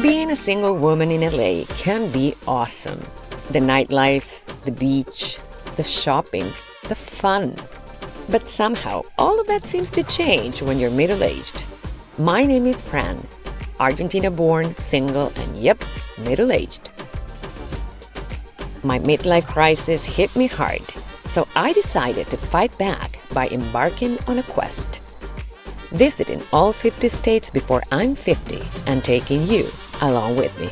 Being a single woman in LA can be awesome. The nightlife, the beach, the shopping, the fun. But somehow, all of that seems to change when you're middle-aged. My name is Fran, Argentina-born, single, and yep, middle-aged. My midlife crisis hit me hard, so I decided to fight back by embarking on a quest. Visiting all 50 states before I'm 50 and taking you along with me.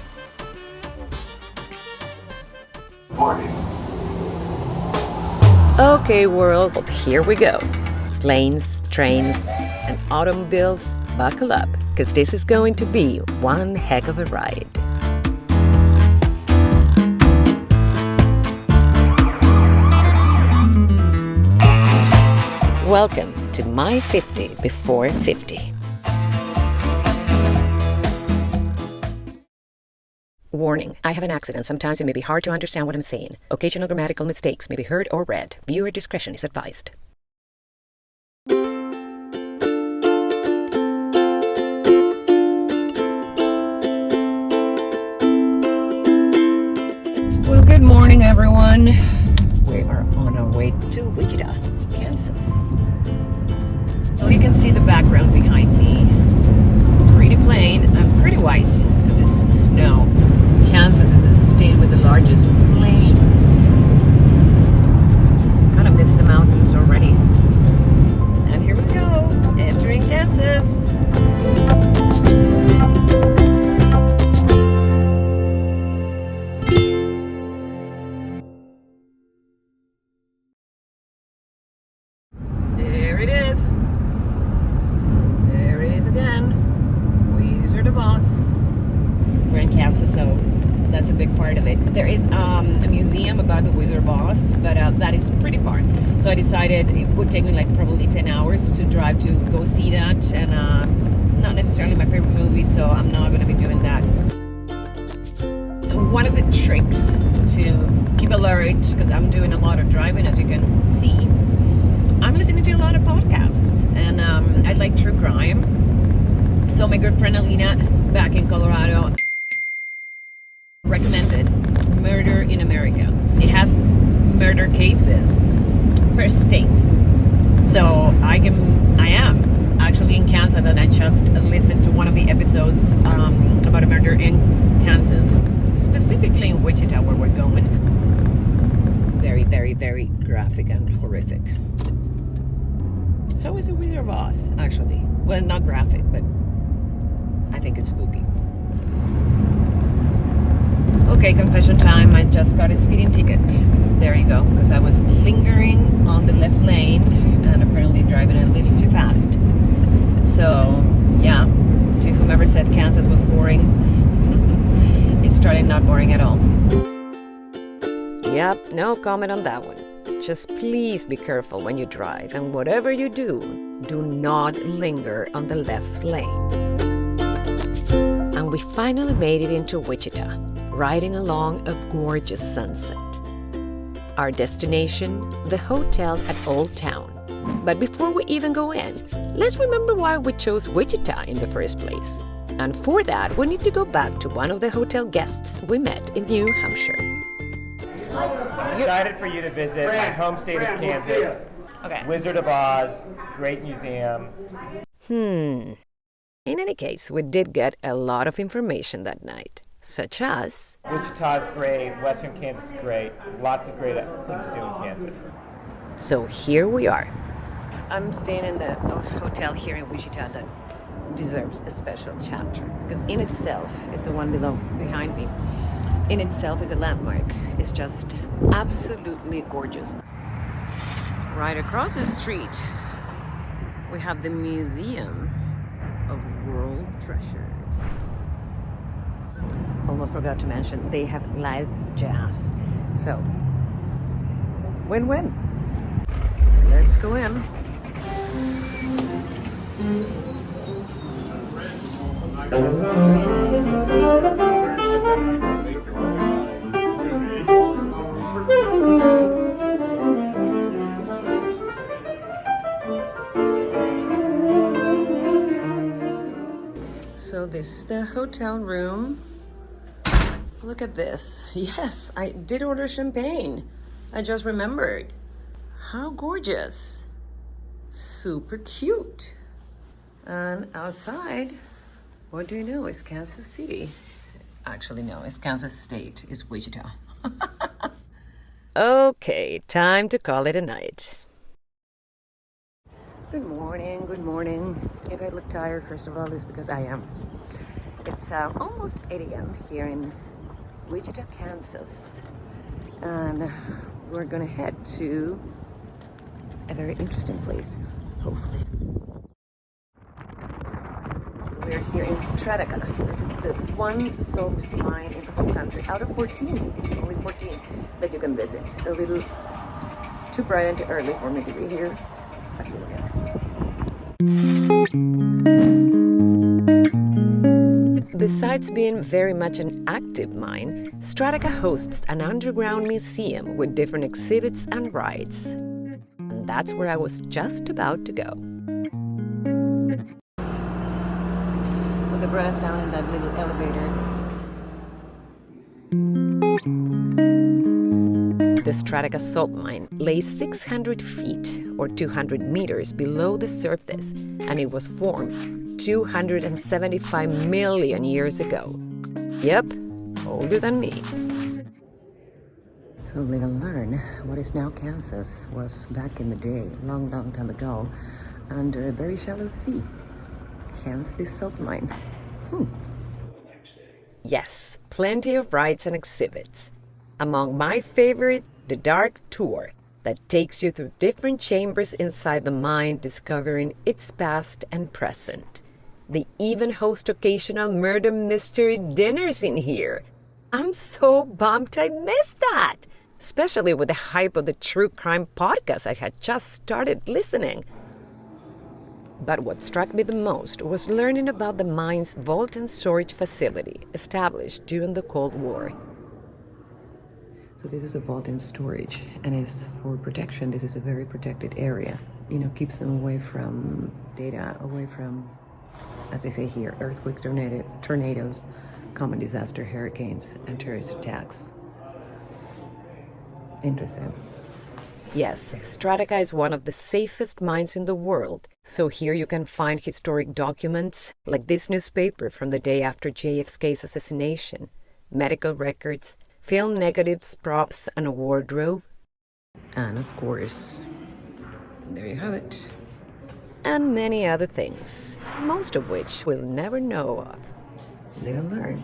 Okay, world, here we go. Planes, trains, and automobiles, buckle up, because this is going to be one heck of a ride. Welcome to my 50 before 50. Warning, I have an accent. Sometimes it may be hard to understand what I'm saying. Occasional grammatical mistakes may be heard or read. Viewer discretion is advised. Well, good morning, everyone. We are on our way to Wichita, Kansas. Well, you can see the background behind me. Pretty plain and pretty white because it's snow. Kansas is a state with the largest plains. Kind of miss the mountains already. And here we go, entering Kansas. There it is. There it is again. Wizard of Oz. We're in Kansas, so that's a big part of it. There is a museum about the Wizard of Oz, but that is pretty far. So I decided it would take me like probably 10 hours to drive to go see that, and not necessarily my favorite movie, so I'm not going to be doing that. And one of the tricks to keep alert, because I'm doing a lot of driving, as you can see, I'm listening to a lot of podcasts, and I like true crime. So my good friend Alina, back in Colorado, recommended Murder in America. It has murder cases per state. So I am actually in Kansas, and I just listened to one of the episodes about a murder in Kansas, specifically in Wichita, where we're going. Very, very, very graphic and horrific. So is the Wizard of Oz, actually. Well, not graphic, but I think it's spooky. Okay, confession time. I just got a speeding ticket. There you go, because I was lingering on the left lane and apparently driving a little too fast. So, yeah, to whomever said Kansas was boring, it started not boring at all. Yep, no comment on that one. Just please be careful when you drive, and whatever you do not linger on the left lane. And we finally made it into Wichita, riding along a gorgeous sunset. Our destination, the hotel at Old Town. But before we even go in, let's remember why we chose Wichita in the first place. And for that, we need to go back to one of the hotel guests we met in New Hampshire. I'm excited for you to visit my home state of Kansas. Okay. Wizard of Oz, great museum. In any case, we did get a lot of information that night, such as Wichita's great, Western Kansas is great, lots of great things to do in Kansas. So here we are. I'm staying in the hotel here in Wichita that deserves a special chapter, because in itself, it's the one behind me, in itself is a landmark. It's just absolutely gorgeous. Right across the street, we have the Museum of World Treasures. Almost forgot to mention, they have live jazz. So, win-win. Let's go in. So this is the hotel room. Look at this. Yes, I did order champagne. I just remembered. How gorgeous. Super cute. And outside, what do you know? It's Kansas City. Actually, no, it's Kansas State. It's Wichita. Okay, time to call it a night. Good morning, good morning. If I look tired, first of all, it's because I am. It's almost 8 a.m. here in Wichita, Kansas. And we're gonna head to a very interesting place, hopefully. We're here in Strataca. This is the one salt mine in the whole country, out of 14, only 14 that you can visit. A little too bright and too early for me to be here, but here we are. Besides being very much an active mine, Strataca hosts an underground museum with different exhibits and rides. And that's where I was just about to go. So they brought us down in that little elevator. The Strataca salt mine lays 600 feet or 200 meters below the surface, and it was formed 275 million years ago. Yep, older than me. So live and learn. What is now Kansas was back in the day, long, long time ago, under a very shallow sea. Hence this salt mine. Yes, plenty of rides and exhibits. Among my favorite, the dark tour that takes you through different chambers inside the mine, discovering its past and present. They even host occasional murder mystery dinners in here. I'm so bummed I missed that, especially with the hype of the true crime podcast I had just started listening. But what struck me the most was learning about the mine's vault and storage facility established during the Cold War. So this is a vault and storage, and it's for protection. This is a very protected area. You know, keeps them away from data, away from, as they say here, earthquakes, tornadoes, common disaster, hurricanes, and terrorist attacks. Interesting. Yes, Strataca is one of the safest mines in the world. So here you can find historic documents, like this newspaper from the day after JFK's assassination, medical records, film negatives, props, and a wardrobe. And of course, there you have it. And many other things, most of which we'll never know of. Live and learn.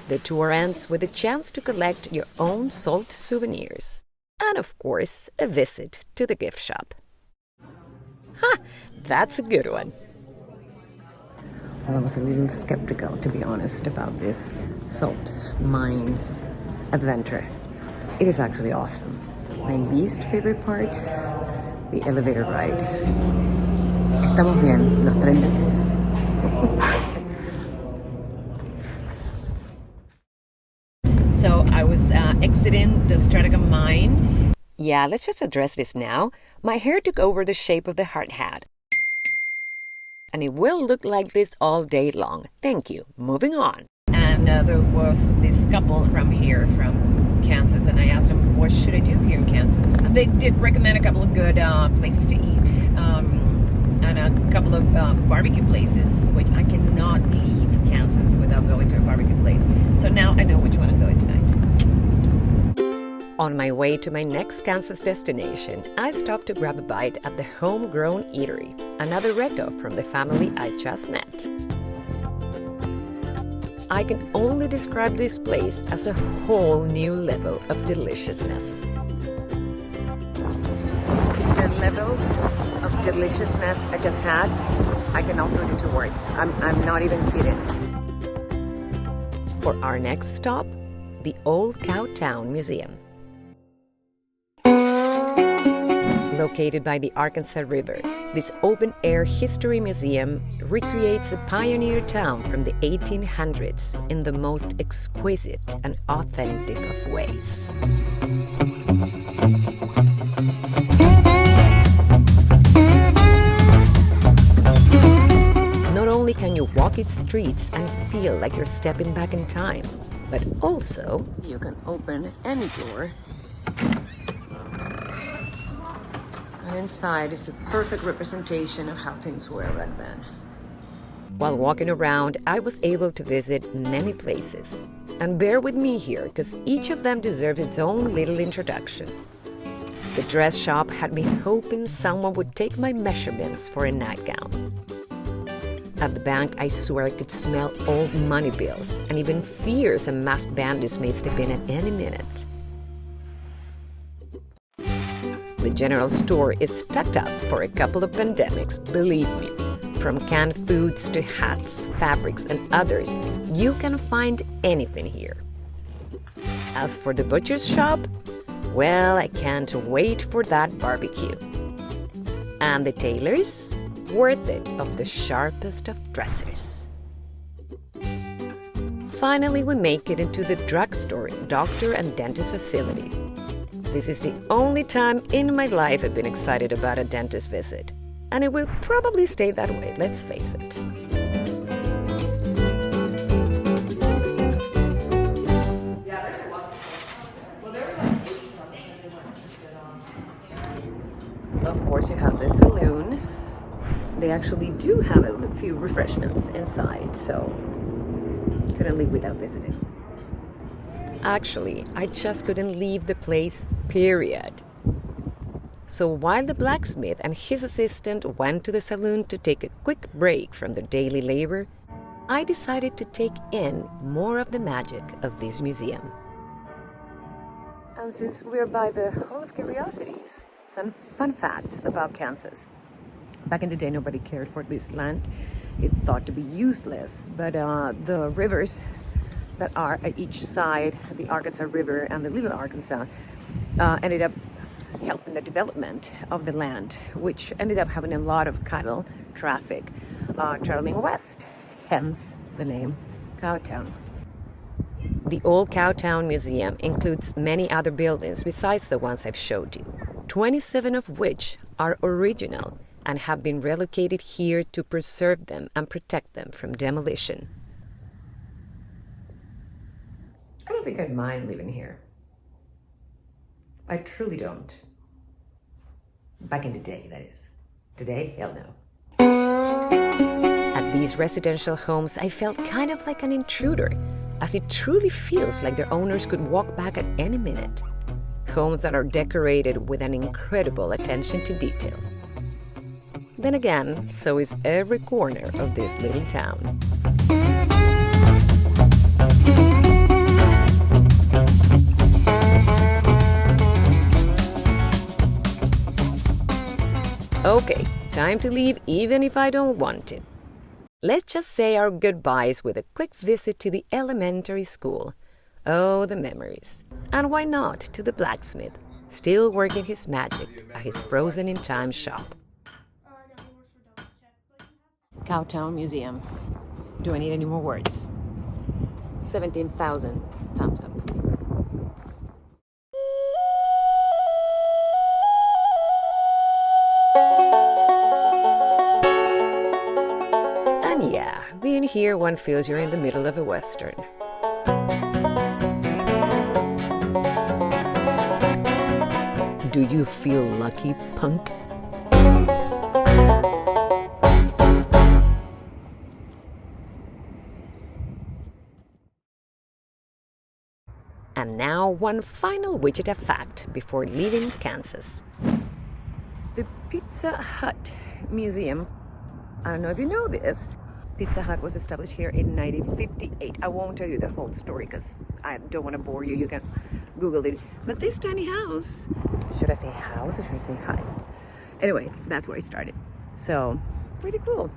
The tour ends with a chance to collect your own salt souvenirs. And of course, a visit to the gift shop. Ha! That's a good one. Well, I was a little skeptical, to be honest, about this salt mine adventure. It is actually awesome. My least favorite part, the elevator ride. Estamos bien, los 33. So I was exiting the Strataca mine. Yeah, let's just address this now. My hair took over the shape of the hard hat. And it will look like this all day long. Thank you. Moving on. And there was this couple from here, from Kansas, and I asked them, what should I do here in Kansas? They did recommend a couple of good places to eat, and a couple of barbecue places, which I cannot leave Kansas without going to a barbecue place. So now I know which one I'm going tonight. On my way to my next Kansas destination, I stopped to grab a bite at the HomeGrown Eatery, another reco from the family I just met. I can only describe this place as a whole new level of deliciousness. The level of deliciousness I just had, I cannot put into words. I'm not even kidding. For our next stop, the old Cowtown Museum. Located by the Arkansas River, this open-air history museum recreates a pioneer town from the 1800s in the most exquisite and authentic of ways. walk its streets and feel like you're stepping back in time. But also, you can open any door. And inside is a perfect representation of how things were back then. While walking around, I was able to visit many places. And bear with me here, because each of them deserves its own little introduction. The dress shop had me hoping someone would take my measurements for a nightgown. At the bank, I swore I could smell old money bills, and even fears and masked bandits may step in at any minute. The general store is stocked up for a couple of pandemics, believe me. From canned foods to hats, fabrics, and others, you can find anything here. As for the butcher's shop, well, I can't wait for that barbecue. And the tailors? Worth it of the sharpest of dressers. Finally, we make it into the drugstore, doctor and dentist facility. This is the only time in my life I've been excited about a dentist visit. And it will probably stay that way, let's face it. Of course, you have the saloon. They actually do have a few refreshments inside, so couldn't leave without visiting. Actually, I just couldn't leave the place, period. So while the blacksmith and his assistant went to the saloon to take a quick break from their daily labor, I decided to take in more of the magic of this museum. And since we're by the Hall of Curiosities, some fun facts about Kansas. Back in the day, nobody cared for this land. It thought to be useless, but the rivers that are at each side, the Arkansas River and the Little Arkansas, ended up helping the development of the land, which ended up having a lot of cattle traffic traveling west, hence the name Cowtown. The old Cowtown Museum includes many other buildings besides the ones I've showed you, 27 of which are original and have been relocated here to preserve them and protect them from demolition. I don't think I'd mind living here. I truly don't. Back in the day, that is. Today, hell no. At these residential homes, I felt kind of like an intruder, as it truly feels like their owners could walk back at any minute. Homes that are decorated with an incredible attention to detail. Then again, so is every corner of this little town. Okay, time to leave even if I don't want to. Let's just say our goodbyes with a quick visit to the elementary school. Oh, the memories. And why not to the blacksmith, still working his magic at his frozen-in-time shop. Cowtown Museum. Do I need any more words? 17,000 thumbs up. And yeah, being here one feels you're in the middle of a western. Do you feel lucky, punk? And now one final Wichita fact before leaving Kansas. The Pizza Hut Museum, I don't know if you know this, Pizza Hut was established here in 1958. I won't tell you the whole story because I don't want to bore you. You can Google it. But this tiny house, should I say house or should I say hut? Anyway, that's where I started. So, pretty cool.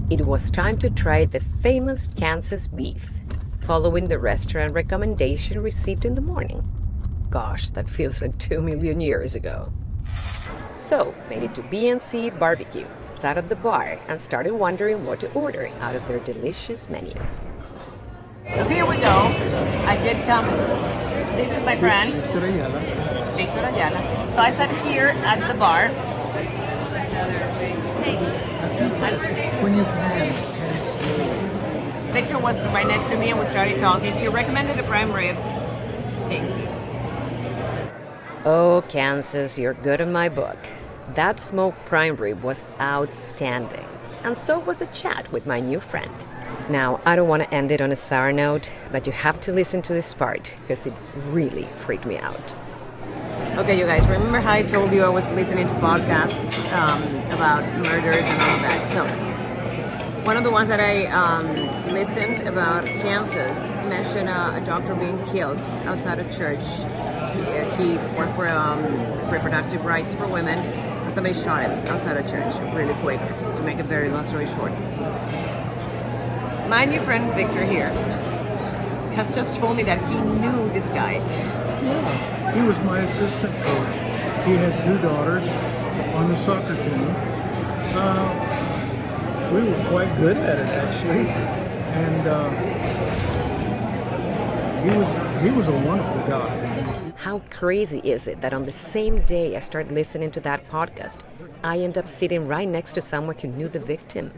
It was time to try the famous Kansas beef, following the restaurant recommendation received in the morning. Gosh, that feels like 2 million years ago. So, made it to B&C Barbeque, sat at the bar, and started wondering what to order out of their delicious menu. So here we go. I did come. This is my friend, Victor Ayala. So I sat here at the bar. When you pan slowly. Victor was right next to me and we started talking. He recommended a prime rib. Thank you. Oh, Kansas, you're good in my book. That smoked prime rib was outstanding. And so was the chat with my new friend. Now, I don't want to end it on a sour note, but you have to listen to this part because it really freaked me out. Okay, you guys, remember how I told you I was listening to podcasts about murders and all of that? So, one of the ones that I listened about Kansas mentioned a doctor being killed outside a church. He worked for reproductive rights for women, and somebody shot him outside a church really quick, to make a very long story short. My new friend Victor here has just told me that he knew this guy. Yeah, he was my assistant coach. He had 2 daughters on the soccer team. We were quite good at it, actually. And he was a wonderful guy. How crazy is it that on the same day I started listening to that podcast, I end up sitting right next to someone who knew the victim?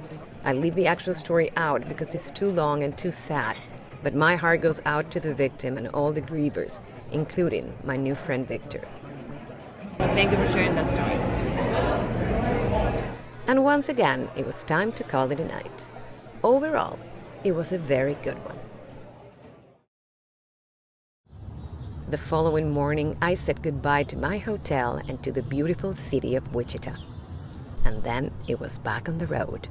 I leave the actual story out because it's too long and too sad, but my heart goes out to the victim and all the grievers, including my new friend Victor. Thank you for sharing that story. And once again, it was time to call it a night. Overall, it was a very good one. The following morning, I said goodbye to my hotel and to the beautiful city of Wichita. And then it was back on the road.